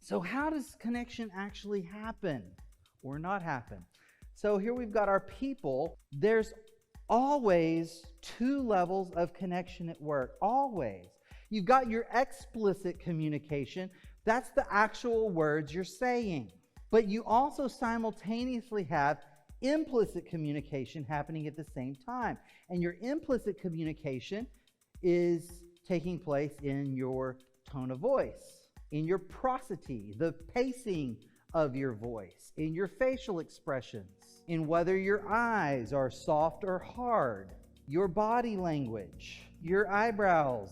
So how does connection actually happen or not happen? So here we've got our people. There's always two levels of connection at work, always. You've got your explicit communication. That's the actual words you're saying. But you also simultaneously have implicit communication happening at the same time. And your implicit communication is taking place in your tone of voice, in your prosody, the pacing of your voice, in your facial expressions, in whether your eyes are soft or hard, your body language, your eyebrows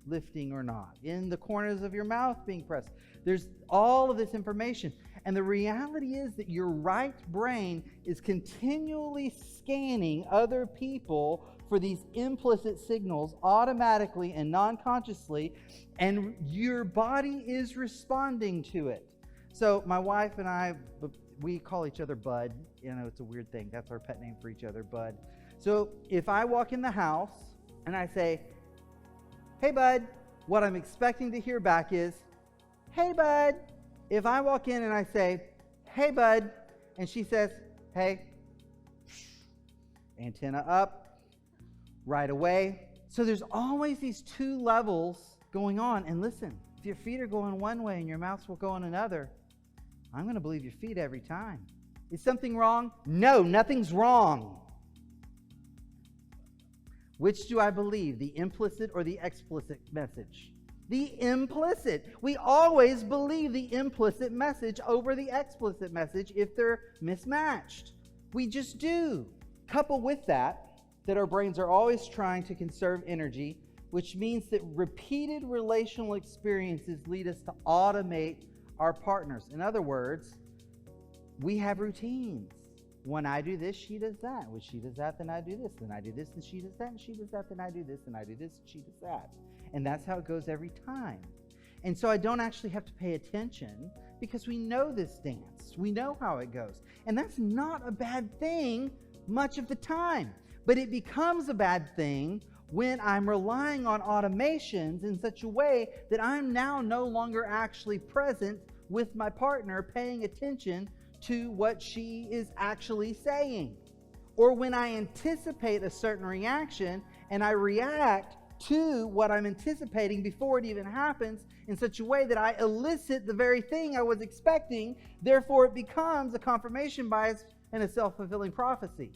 lifting or not, in the corners of your mouth being pressed. There's all of this information. And the reality is that your right brain is continually scanning other people for these implicit signals automatically and non-consciously, and your body is responding to it. So my wife and I, we call each other Bud. You know, it's a weird thing. That's our pet name for each other, Bud. So if I walk in the house and I say, "Hey, Bud," what I'm expecting to hear back is, "Hey, Bud." If I walk in and I say, "Hey, Bud," and she says, "Hey," antenna up right away. So there's always these two levels going on. And listen, if your feet are going one way and your mouth will go in another, I'm going to believe your feet every time. Is something wrong? No, nothing's wrong. Which do I believe, the implicit or the explicit message? The implicit. We always believe the implicit message over the explicit message if they're mismatched. We just do. Couple with that our brains are always trying to conserve energy, which means that repeated relational experiences lead us to automate our partners. In other words, we have routines. When I do this, she does that. When she does that, then I do this. Then I do this, and she does that, and she does that. Then I do this, and I do this, and she does that. And that's how it goes every time. And so I don't actually have to pay attention because we know this dance. We know how it goes. And that's not a bad thing much of the time. But it becomes a bad thing when I'm relying on automations in such a way that I'm now no longer actually present with my partner, paying attention to what she is actually saying. Or when I anticipate a certain reaction and I react to what I'm anticipating before it even happens in such a way that I elicit the very thing I was expecting. Therefore, it becomes a confirmation bias and a self-fulfilling prophecy.